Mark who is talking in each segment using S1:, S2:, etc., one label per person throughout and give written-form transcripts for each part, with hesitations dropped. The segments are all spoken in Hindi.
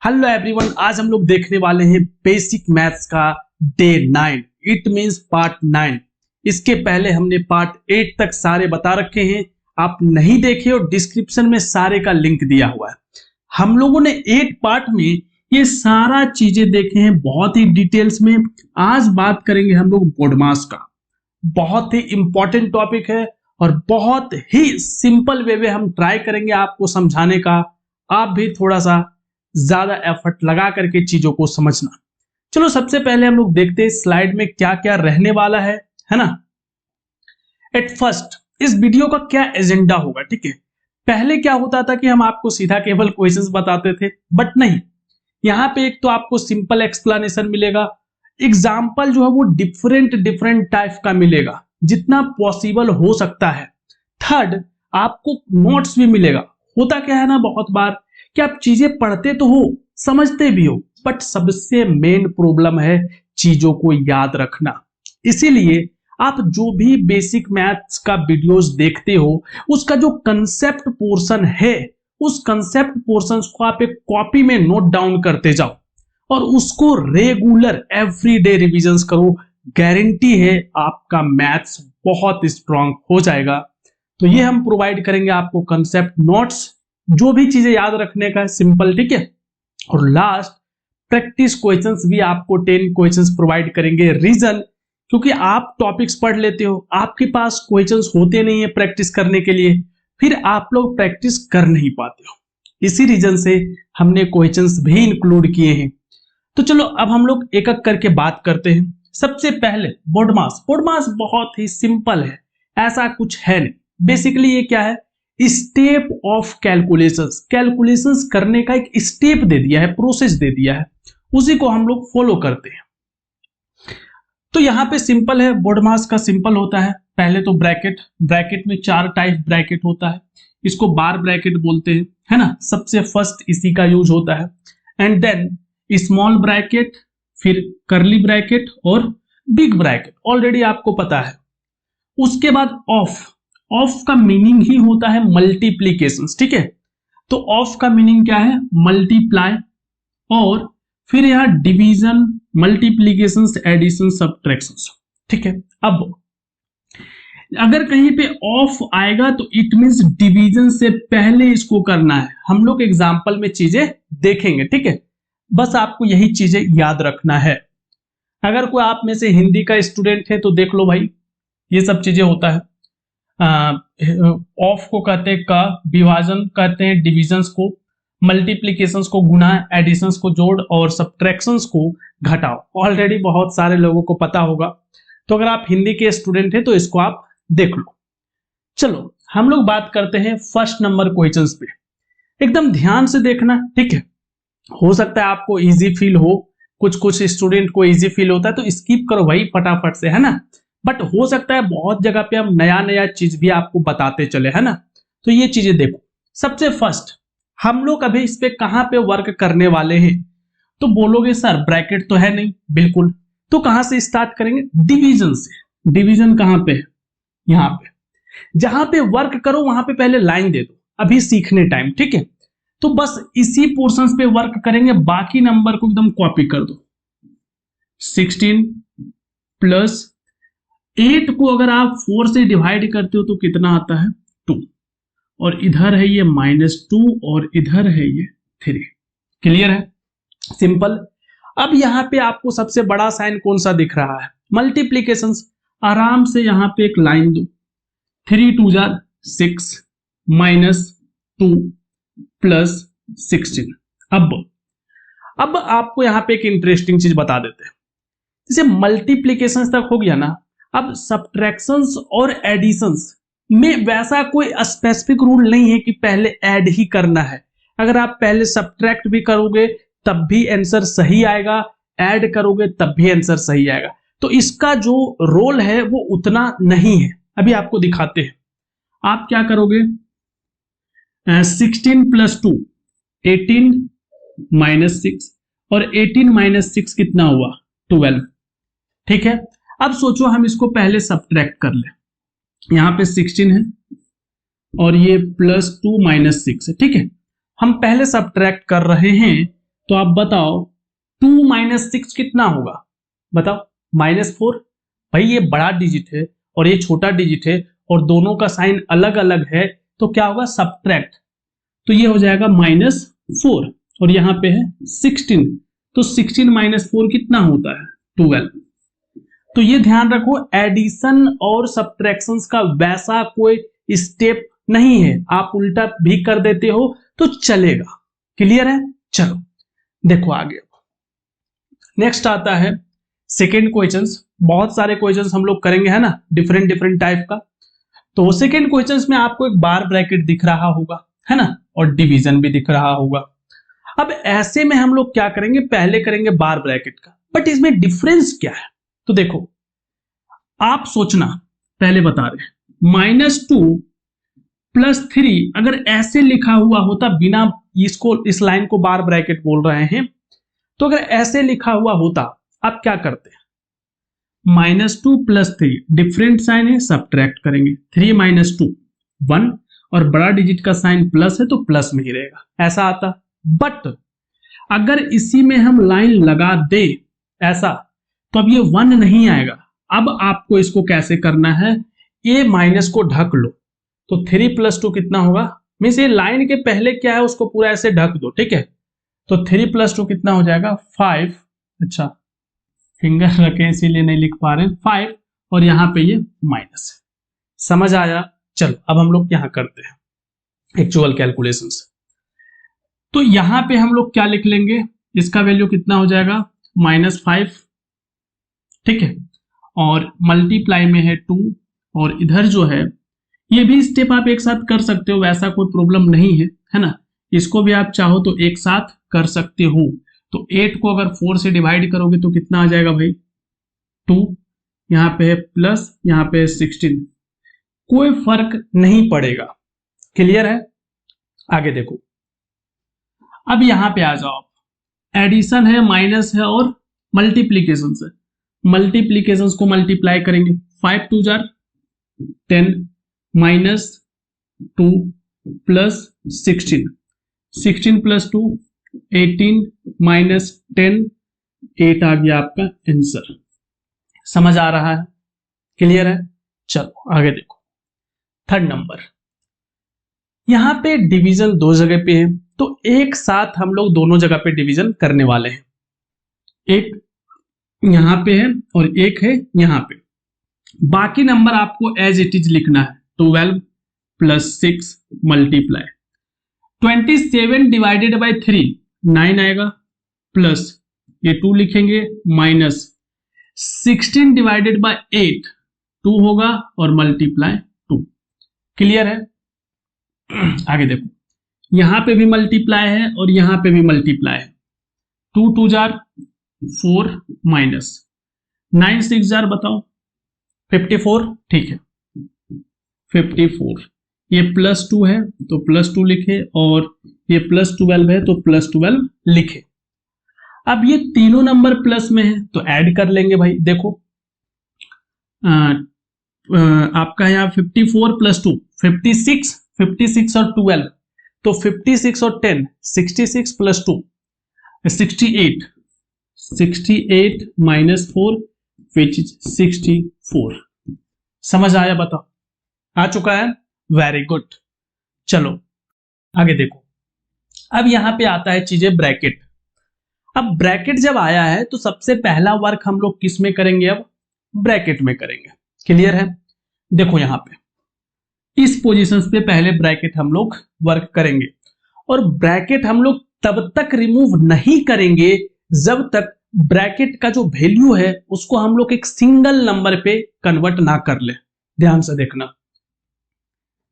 S1: हेलो एवरीवन, आज हम लोग देखने वाले हैं बेसिक मैथ्स का डे 9। It means part 9। इसके पहले हमने पार्ट 8 तक सारे बता रखे हैं। आप नहीं देखे और डिस्क्रिप्शन में सारे का लिंक दिया हुआ है। हम लोगों ने 8 पार्ट में ये सारा चीजें देखे हैं बहुत ही डिटेल्स में। आज बात करेंगे हम लोग बोडमास का। बहुत ही इंपॉर्टेंट टॉपिक है और बहुत ही सिंपल वे में हम ट्राई करेंगे आपको समझाने का। आप भी थोड़ा सा ज्यादा एफर्ट लगा करके चीजों को समझना। चलो सबसे पहले हम लोग देखते हैं स्लाइड में क्या क्या रहने वाला है ना। एट फर्स्ट इस वीडियो का क्या एजेंडा होगा, ठीक है। पहले क्या होता था कि हम आपको सीधा केवल क्वेश्चंस बताते थे, बट नहीं, यहाँ पे एक तो आपको सिंपल एक्सप्लेनेशन मिलेगा, एग्जाम्पल जो है वो डिफरेंट टाइप का मिलेगा जितना पॉसिबल हो सकता है। थर्ड, आपको नोट्स भी मिलेगा। होता क्या है ना, बहुत बार कि आप चीजें पढ़ते तो हो, समझते भी हो, बट सबसे मेन प्रॉब्लम है चीजों को याद रखना। इसीलिए आप जो भी बेसिक मैथ्स का वीडियोस देखते हो उसका जो कंसेप्ट पोर्शन है, उस कंसेप्ट पोर्शंस को आप एक कॉपी में नोट डाउन करते जाओ और उसको रेगुलर एवरीडे रिविजन्स करो। गारंटी है आपका मैथ्स बहुत स्ट्रांग हो जाएगा। तो ये हम प्रोवाइड करेंगे आपको कंसेप्ट नोट्स, जो भी चीजें याद रखने का है सिंपल, ठीक है। और लास्ट प्रैक्टिस क्वेश्चंस भी आपको 10 क्वेश्चंस प्रोवाइड करेंगे। रीजन, क्योंकि आप टॉपिक्स पढ़ लेते हो, आपके पास क्वेश्चंस होते नहीं है प्रैक्टिस करने के लिए, फिर आप लोग प्रैक्टिस कर नहीं पाते हो। इसी रीजन से हमने क्वेश्चंस भी इंक्लूड किए हैं। तो चलो अब हम लोग एक एक करके बात करते हैं। सबसे पहले बोडमास। बोडमास बहुत ही सिंपल है, ऐसा कुछ है नहीं। बेसिकली ये क्या है, स्टेप ऑफ कैलकुलेशंस करने का एक स्टेप दे दिया है, प्रोसेस दे दिया है, उसी को हम लोग फॉलो करते हैं। तो यहाँ पे सिंपल है, बोडमास का सिंपल होता है। पहले तो ब्रैकेट में 4 टाइप ब्रैकेट होता है, इसको बार ब्रैकेट बोलते हैं, है ना। सबसे फर्स्ट इसी का यूज होता है। एंड देन स्मॉल ब्रैकेट, फिर करली ब्रैकेट और बिग ब्रैकेट, ऑलरेडी आपको पता है। उसके बाद ऑफ का मीनिंग ही होता है मल्टीप्लीकेशन, ठीक है। तो ऑफ का मीनिंग क्या है, मल्टीप्लाई। और फिर यहाँ डिवीजन, मल्टीप्लीकेशन, एडिशन, सब्ट्रैक्शन, ठीक है। अब अगर कहीं पे ऑफ आएगा तो इट मींस डिवीजन से पहले इसको करना है। हम लोग एग्जांपल में चीजें देखेंगे, ठीक है। बस आपको यही चीजें याद रखना है। अगर कोई आप में से हिंदी का स्टूडेंट है तो देख लो भाई, ये सब चीजें होता है। ऑफ को कहते हैं का, विभाजन कहते हैं डिविजन्स को, मल्टीप्लीकेशंस को गुना, एडिशंस को जोड़ और सब्ट्रैक्शंस को घटाओ। ऑलरेडी बहुत सारे लोगों को पता होगा, तो अगर आप हिंदी के स्टूडेंट हैं तो इसको आप देख लो। चलो हम लोग बात करते हैं फर्स्ट नंबर क्वेश्चंस पे। एकदम ध्यान से देखना, ठीक है। हो सकता है आपको इजी फील हो, कुछ स्टूडेंट को इजी फील होता है तो स्किप करो भाई फटाफट से, है ना। बट हो सकता है बहुत जगह पे हम नया चीज भी आपको बताते चले, है ना। तो ये चीजें देखो। सबसे फर्स्ट हम लोग अभी इस पे कहां पे वर्क करने वाले हैं, तो बोलोगे सर ब्रैकेट तो है नहीं, बिल्कुल। तो कहां से स्टार्ट करेंगे, डिवीजन से। डिवीजन कहां पे है, यहां पे। जहां पे वर्क करो वहां पे पहले लाइन दे दो, अभी सीखने टाइम, ठीक है। तो बस इसी पोर्शंस पे वर्क करेंगे, बाकी नंबर को एकदम कॉपी कर दो। 16 प्लस 8 को अगर आप 4 से डिवाइड करते हो तो कितना आता है, 2। और इधर है ये -2 और इधर है ये 3। क्लियर है, सिंपल। अब यहाँ पे आपको सबसे बड़ा साइन कौन सा दिख रहा है, मल्टीप्लीकेशंस। आराम से यहाँ पे एक लाइन दो, 3 2 जा 6 -2 प्लस 16। अब आपको यहाँ पे एक इंटरेस्टिंग चीज बता देते हैं। जैसे मल्टीप्लीकेशंस तक हो गया ना, अब सब्ट्रैक्शंस और एडिशंस में वैसा कोई स्पेसिफिक रूल नहीं है कि पहले ऐड ही करना है। अगर आप पहले सब्ट्रैक्ट भी करोगे तब भी आंसर सही आएगा, ऐड करोगे तब भी आंसर सही आएगा। तो इसका जो रोल है वो उतना नहीं है। अभी आपको दिखाते हैं। आप क्या करोगे, 16 + 2 18 -6 और 18 - 6 कितना हुआ, 12, ठीक है। अब सोचो हम इसको पहले सब्ट्रैक्ट कर ले। यहाँ पे 16 है और ये +2 - 6 है, ठीक है। हम पहले सब्ट्रैक्ट कर रहे हैं तो आप बताओ 2 माइनस 6 कितना होगा, बताओ। -4। भाई ये बड़ा डिजिट है और ये छोटा डिजिट है और दोनों का साइन अलग अलग है, तो क्या होगा, सब्ट्रैक्ट। तो ये हो जाएगा -4 और यहाँ पे है 16, तो 16 - 4 कितना होता है, 12। तो ये ध्यान रखो, एडिशन और सब्ट्रैक्शंस का वैसा कोई स्टेप नहीं है, आप उल्टा भी कर देते हो तो चलेगा। क्लियर है? चलो देखो आगे। नेक्स्ट आता है सेकेंड क्वेश्चंस। बहुत सारे क्वेश्चंस हम लोग करेंगे, है ना, डिफरेंट डिफरेंट टाइप का। तो सेकेंड क्वेश्चंस में आपको एक बार ब्रैकेट दिख रहा होगा, है ना, और डिवीजन भी दिख रहा होगा। अब ऐसे में हम लोग क्या करेंगे, पहले करेंगे बार ब्रैकेट का, बट इसमें डिफरेंस क्या है। तो देखो आप सोचना, पहले बता रहे -2 + 3 अगर ऐसे लिखा हुआ होता, बिना इसको, इस लाइन को बार ब्रैकेट बोल रहे हैं, तो अगर ऐसे लिखा हुआ होता आप क्या करते हैं, -2 + 3 डिफरेंट साइन है, सब्ट्रैक्ट करेंगे, 3 - 2 1 और बड़ा डिजिट का साइन प्लस है तो प्लस में ही रहेगा, ऐसा आता। बट अगर इसी में हम लाइन लगा दे ऐसा, तो अब ये 1 नहीं आएगा। अब आपको इसको कैसे करना है, ये माइनस को ढक लो, तो 3 + 2 कितना होगा, मीन्स ये लाइन के पहले क्या है उसको पूरा ऐसे ढक दो, ठीक है। तो 3 + 2 कितना हो जाएगा, 5। अच्छा फिंगर रखे इसीलिए नहीं लिख पा रहे हैं, 5 और यहाँ पे ये माइनस। समझ आया? चलो अब हम लोग यहाँ करते हैं एक्चुअल कैलकुलेशंस। तो यहाँ पे हम लोग क्या लिख लेंगे, इसका वैल्यू कितना हो जाएगा, -5, ठीक है, और मल्टीप्लाई में है 2, और इधर जो है ये भी स्टेप आप एक साथ कर सकते हो, वैसा कोई प्रॉब्लम नहीं है ना। इसको भी आप चाहो तो एक साथ कर सकते हो। तो 8 को अगर 4 से डिवाइड करोगे तो कितना आ जाएगा भाई, 2, यहाँ पे है प्लस, यहाँ पे है 16, कोई फर्क नहीं पड़ेगा। क्लियर है? आगे देखो, अब यहां पे आ जाओ, एडिशन है, माइनस है और मल्टीप्लीकेशन है। मल्टीप्लीकेशन को मल्टीप्लाई करेंगे, 5 × 2 = 10 -2 + 16, 16 + 2 18 -10, 8 आ गया आपका आंसर। समझ आ रहा है? क्लियर है? चलो आगे देखो, थर्ड नंबर। यहां पे डिवीजन दो जगह पे है, तो एक साथ हम लोग दोनों जगह पे डिवीजन करने वाले हैं। एक यहां पे है और एक है यहां पे। बाकी नंबर आपको एज इट इज लिखना है, 12 + 6 × 27 डिवाइडेड बाय 3 9 आएगा, प्लस ये 2 लिखेंगे, माइनस 16 डिवाइडेड बाय 8 2 होगा और मल्टीप्लाई 2। क्लियर है? आगे देखो, यहां पे भी मल्टीप्लाई है और यहां पे भी मल्टीप्लाई है, 2 × 2 = 4 माइनस 9 × 6 = बताओ 54, ठीक है 54। ये +2 है तो +2 लिखे, और ये +12 है तो +12 लिखे। अब ये तीनों नंबर प्लस में है तो ऐड कर लेंगे भाई। देखो आपका यहाँ 54 + 2 56, 56 और 12, तो 56 और 10 66 + 2 68, 68 - 4 which is 64। समझ आया? बताओ, आ चुका है? Very good. चलो आगे देखो, अब यहां पे आता है चीजें ब्रैकेट। अब ब्रैकेट जब आया है तो सबसे पहला वर्क हम लोग किस में करेंगे, अब ब्रैकेट में करेंगे। क्लियर है? देखो यहां पे इस पोजीशन पे पहले ब्रैकेट हम लोग वर्क करेंगे, और ब्रैकेट हम लोग तब तक रिमूव नहीं करेंगे जब तक ब्रैकेट का जो वैल्यू है उसको हम लोग एक सिंगल नंबर पे कन्वर्ट ना कर ले। ध्यान से देखना,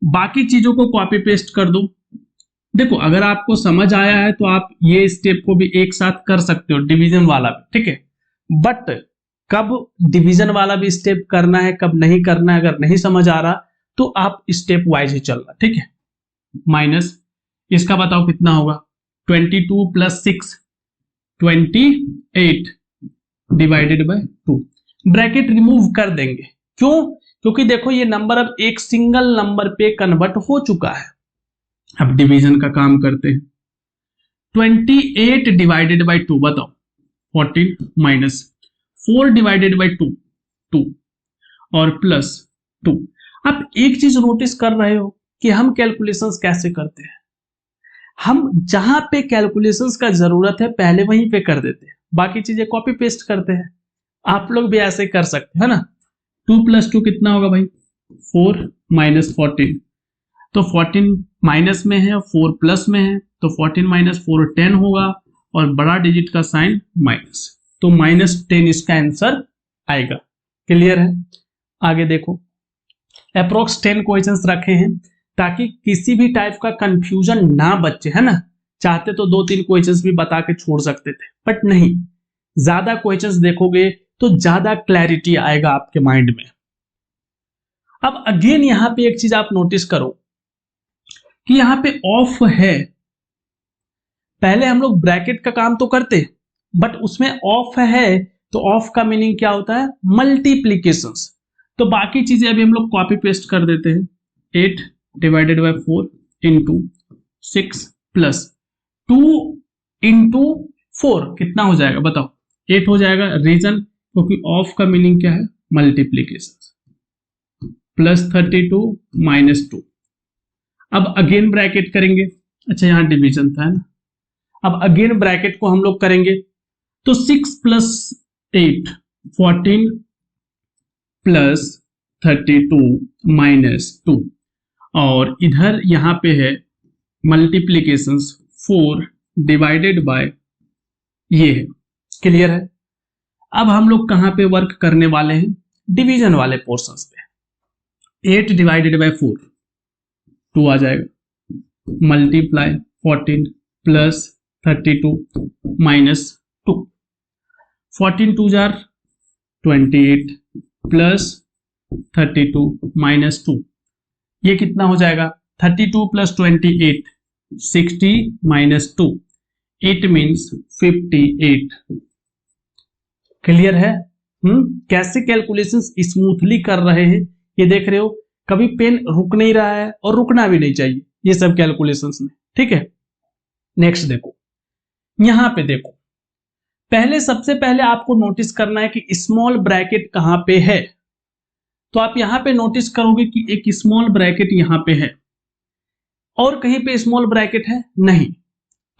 S1: बाकी चीजों को कॉपी पेस्ट कर दो। देखो अगर आपको समझ आया है तो आप ये स्टेप को भी एक साथ कर सकते हो, डिवीजन वाला भी, ठीक है। बट कब डिवीजन वाला भी स्टेप करना है, कब नहीं करना है, अगर नहीं समझ आ रहा तो आप स्टेप वाइज ही चलना, ठीक है। माइनस इसका बताओ कितना होगा, 22 + 6 28 डिवाइडेड बाय 2। ब्रैकेट रिमूव कर देंगे, क्यों? क्योंकि देखो ये नंबर अब एक सिंगल नंबर पे कन्वर्ट हो चुका है। अब डिवीजन का काम करते हैं। 28 डिवाइडेड बाई 2 बताओ 14 माइनस 4 डिवाइडेड बाई 2 2 और प्लस 2। आप एक चीज नोटिस कर रहे हो कि हम कैलकुलेशंस कैसे करते हैं, हम जहां पे कैलकुलेशंस का जरूरत है पहले वहीं पे कर देते हैं, बाकी चीजें कॉपी पेस्ट करते हैं। आप लोग भी ऐसे कर सकते हैं ना। 2 प्लस 2 कितना होगा भाई 4 माइनस 14, तो 14 माइनस में है 4 प्लस में है, तो 14 माइनस 4 10 होगा और बड़ा डिजिट का साइन माइनस, तो -10 इसका आंसर आएगा। क्लियर है। आगे देखो, अप्रोक्स 10 क्वेश्चंस रखे हैं ताकि किसी भी टाइप का कंफ्यूजन ना बचे, है ना। चाहते तो 2-3 क्वेश्चंस भी बता के छोड़ सकते थे, बट नहीं, ज्यादा क्वेश्चंस देखोगे तो ज्यादा क्लैरिटी आएगा आपके माइंड में। अब अगेन यहां पे एक चीज आप नोटिस करो कि यहां पे ऑफ है, पहले हम लोग ब्रैकेट का काम तो करते बट उसमें ऑफ है, तो ऑफ का मीनिंग क्या होता है मल्टीप्लीकेशंस। तो बाकी चीजें अभी हम लोग कॉपी पेस्ट कर देते हैं। 8 divided by 4 into 6 plus 2 into 4 कितना हो जाएगा बताओ 8 हो जाएगा। रीजन क्योंकि ऑफ का मीनिंग क्या है मल्टीप्लीकेशन। Plus 32 minus 2। अब अगेन ब्रैकेट करेंगे, अच्छा यहां डिवीजन था ना। अब अगेन ब्रैकेट को हम लोग करेंगे तो 6 प्लस 8 14 प्लस 32 माइनस 2 और इधर यहां पे है मल्टीप्लीकेशंस 4 डिवाइडेड बाय ये है। क्लियर है। अब हम लोग कहां पे वर्क करने वाले हैं डिवीजन वाले पोर्शंस पे। 8 डिवाइडेड बाय 4 2 आ जाएगा, multiply 14 plus 32 minus 2, 14 2 jar 28 plus 32 minus 2, ये कितना हो जाएगा 32 plus 28 60 minus 2, it means 58। Clear है। कैसे कैलकुलेशंस स्मूथली कर रहे हैं ये देख रहे हो, कभी पेन रुक नहीं रहा है और रुकना भी नहीं चाहिए ये सब कैलकुलेशंस में। ठीक है। नेक्स्ट देखो, यहां पे देखो, पहले सबसे पहले आपको नोटिस करना है कि स्मॉल ब्रैकेट कहां पे है। तो आप यहां पे नोटिस करोगे कि एक स्मॉल ब्रैकेट यहां पे है और कहीं पे स्मॉल ब्रैकेट है नहीं,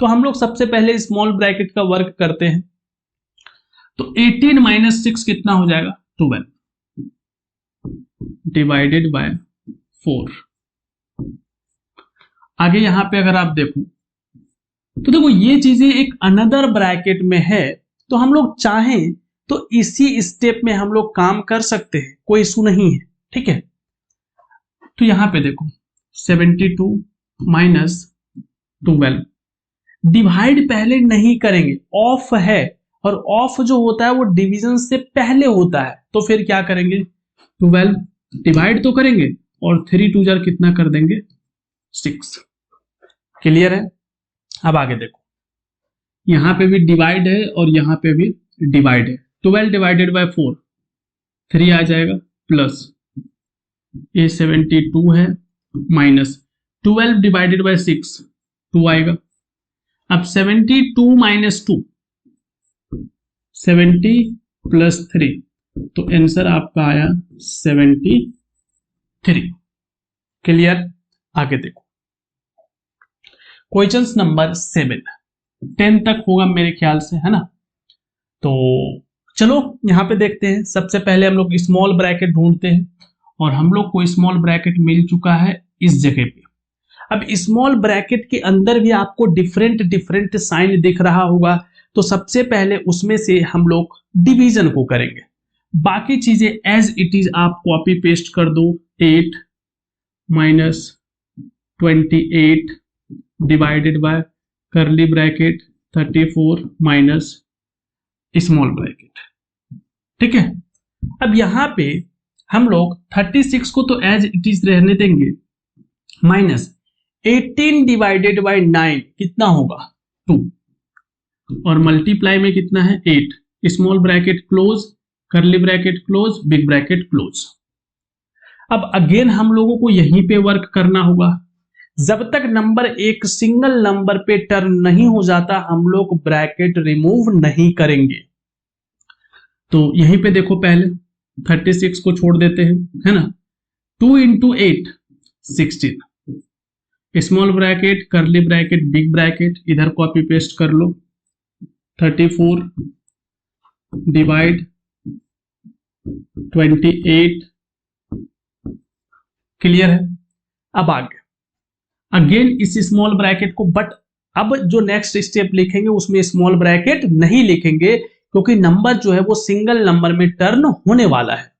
S1: तो हम लोग सबसे पहले स्मॉल ब्रैकेट का वर्क करते हैं। तो 18 माइनस 6 कितना हो जाएगा 12 डिवाइडेड बाय 4। आगे यहां पे अगर आप देखो तो देखो ये चीजें एक अनदर ब्रैकेट में है, तो हम लोग चाहें तो इसी स्टेप में हम लोग काम कर सकते हैं, कोई इशू नहीं है। ठीक है। तो यहां पे देखो 72 माइनस 12 डिवाइड पहले नहीं करेंगे, ऑफ है और ऑफ जो होता है वो डिवीजन से पहले होता है, तो फिर क्या करेंगे 12 डिवाइड तो करेंगे और 3 2 जार कितना कर देंगे 6। क्लियर है। अब आगे देखो, यहां पे भी डिवाइड है और यहां पे भी डिवाइड है। 12 डिवाइडेड बाय 4 3 आ जाएगा प्लस ये 72 है माइनस 12 डिवाइडेड बाय 6 2 आएगा। अब 72 माइनस 2 70 प्लस 3, तो आंसर आपका आया 73। क्लियर। आगे देखो, क्वेश्चन नंबर 7 10 तक होगा मेरे ख्याल से, है ना। तो चलो यहां पे देखते हैं। सबसे पहले हम लोग स्मॉल ब्रैकेट ढूंढते हैं और हम लोग को स्मॉल ब्रैकेट मिल चुका है इस जगह पे। अब स्मॉल ब्रैकेट के अंदर भी आपको डिफरेंट डिफरेंट साइन दिख रहा होगा, तो सबसे पहले उसमें से हम लोग डिवीजन को करेंगे, बाकी चीजें एज इट इज आप कॉपी पेस्ट कर दो। 8 माइनस 28 डिवाइडेड बाय करली ब्रैकेट 34 माइनस स्मॉल ब्रैकेट। ठीक है। अब यहां पे हम लोग 36 को तो एज इट इज रहने देंगे, माइनस 18 डिवाइडेड बाय 9 कितना होगा 2 और मल्टीप्लाई में कितना है 8, स्मॉल ब्रैकेट क्लोज करली bracket close big bracket close. अब अगेन हम लोगों को यहीं पे वर्क करना होगा। जब तक नंबर एक सिंगल नंबर पे टर्न नहीं हो जाता हम लोग ब्रैकेट रिमूव नहीं करेंगे। तो यहीं पे देखो, पहले 36 को छोड़ देते हैं, है ना। 2 into 8 16, small bracket curly bracket big bracket, इधर कॉपी पेस्ट कर लो। 34 डिवाइड 28, क्लियर है। अब आगे अगेन इस स्मॉल ब्रैकेट को, बट अब जो नेक्स्ट स्टेप लिखेंगे उसमें स्मॉल ब्रैकेट नहीं लिखेंगे क्योंकि नंबर जो है वो सिंगल नंबर में टर्न होने वाला है।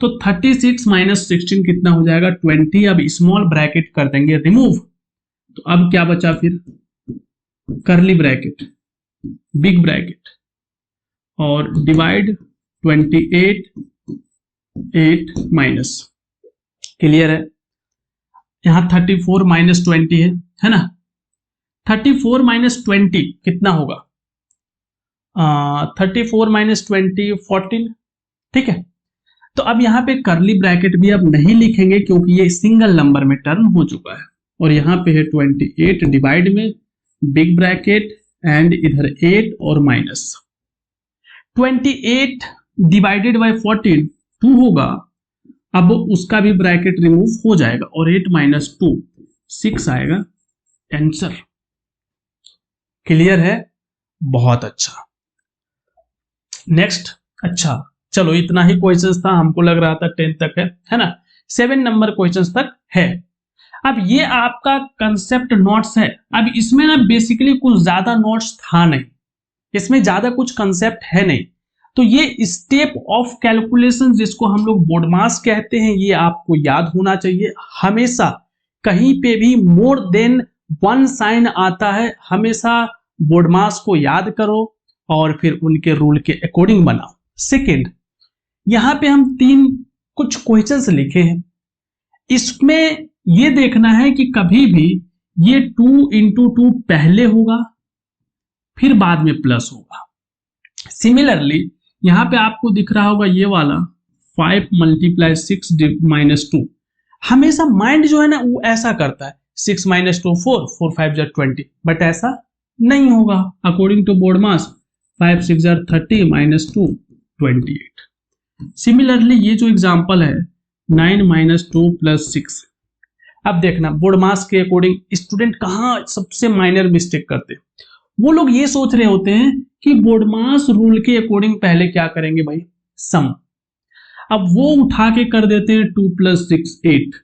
S1: तो 36 माइनस 16 कितना हो जाएगा 20। अब स्मॉल ब्रैकेट कर देंगे रिमूव, तो अब क्या बचा फिर, कर्ली ब्रैकेट बिग ब्रैकेट और डिवाइड 28 8 माइनस, क्लियर है। यहां 34 माइनस 20 है ना। 34 माइनस 20 कितना होगा, 34 माइनस 20 14, ठीक है। तो अब यहाँ पे कर्ली ब्रैकेट भी अब नहीं लिखेंगे क्योंकि ये सिंगल नंबर में टर्न हो चुका है। और यहाँ पे है 28 डिवाइड में बिग ब्रैकेट एंड इधर 8 और माइनस 28 डिवाइडेड बाय 14 2 होगा। अब उसका भी ब्रैकेट रिमूव हो जाएगा और 8 माइनस 2 6 आएगा आंसर, क्लियर है। बहुत अच्छा, नेक्स्ट। अच्छा चलो इतना ही क्वेश्चंस था, हमको लग रहा था 10 तक है ना। 7 नंबर क्वेश्चंस तक है। अब ये आपका कंसेप्ट नोट्स है। अब इसमें ना बेसिकली कुछ ज्यादा नोट्स था नहीं, इसमें ज्यादा कुछ कंसेप्ट है नहीं। तो ये स्टेप ऑफ कैलकुलेशन जिसको हम लोग बोर्ड मास कहते हैं ये आपको याद होना चाहिए। हमेशा कहीं पे भी मोर देन 1 साइन आता है, हमेशा बोर्ड मास को याद करो और फिर उनके रूल के अकॉर्डिंग बनाओ। सेकेंड, यहां पे हम 3 कुछ क्वेश्चंस लिखे हैं, इसमें ये देखना है कि कभी भी ये 2 इंटू 2 पहले होगा फिर बाद में प्लस होगा। सिमिलरली यहां पे आपको दिख रहा होगा ये वाला 5 मल्टीप्लाई 6 माइनस 2, हमेशा माइंड जो है ना वो ऐसा करता है 6 माइनस 2 4 4 5 जार 20, बट ऐसा नहीं होगा अकॉर्डिंग टू बोर्ड मास। 5 6 जार 30 माइनस 2 28। सिमिलरली ये जो एग्जांपल है 9 माइनस 2 प्लस 6। अब देखना बोर्ड मास के अकॉर्डिंग स्टूडेंट कहाँ सबसे माइनर मिस्टेक करते हैं, वो लोग ये सोच रहे होते हैं कि बोर्ड मास रूल के अकॉर्डिंग पहले क्या करेंगे भाई, सम। अब वो उठा के कर देते हैं 2 प्लस 6 8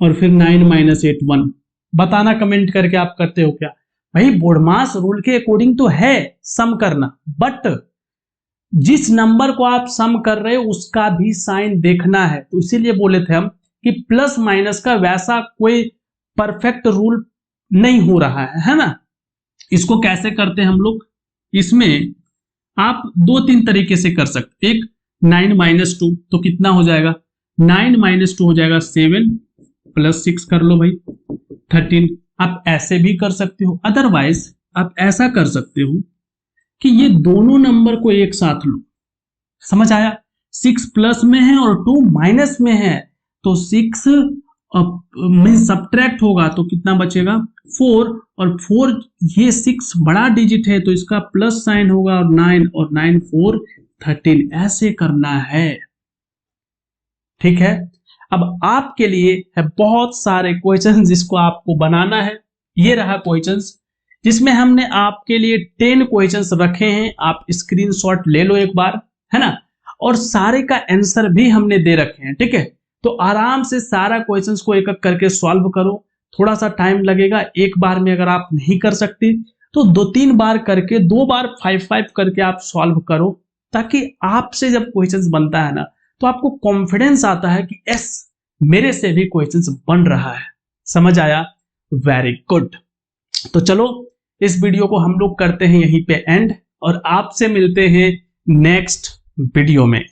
S1: और फिर 9 माइनस 8 1। बताना कमेंट करके आप करते हो क्या भाई। बोर्ड मास रूल के अकॉर्डिंग तो है सम करना, बट जिस नंबर को आप सम कर रहे हो उसका भी साइन देखना है। तो इसीलिए बोले थे हम कि प्लस माइनस का वैसा कोई परफेक्ट रूल नहीं हो रहा है ना। इसको कैसे करते हैं हम लोग, इसमें आप 2-3 तरीके से कर सकते। एक 9 माइनस 2 तो कितना हो जाएगा, 9 माइनस 2 हो जाएगा 7 प्लस 6 कर लो भाई 13। आप ऐसे भी कर सकते हो, अदरवाइज आप ऐसा कर सकते हो कि ये दोनों नंबर को एक साथ लो। समझ आया, 6 प्लस में है और 2 माइनस में है, तो 6 में सब्ट्रैक्ट होगा तो कितना बचेगा 4, और 4 ये 6 बड़ा डिजिट है तो इसका प्लस साइन होगा और 9 और 9 4 13, ऐसे करना है, ठीक है। अब आपके लिए है बहुत सारे क्वेश्चन जिसको आपको बनाना है। ये रहा क्वेश्चंस जिसमें हमने आपके लिए 10 क्वेश्चंस रखे हैं, आप स्क्रीनशॉट ले लो एक बार, है ना। और सारे का आंसर भी हमने दे रखे हैं, ठीक है। तो आराम से सारा क्वेश्चंस को एक एक करके सॉल्व करो, थोड़ा सा टाइम लगेगा। एक बार में अगर आप नहीं कर सकते तो 2-3 बार करके 2 बार 5-5 करके आप सॉल्व करो, ताकि आपसे जब क्वेश्चंस बनता है ना तो आपको कॉन्फिडेंस आता है कि यस मेरे से भी क्वेश्चंस बन रहा है। समझ आया, वेरी गुड। तो चलो इस वीडियो को हम लोग करते हैं यहीं पे एंड, और आपसे मिलते हैं नेक्स्ट वीडियो में।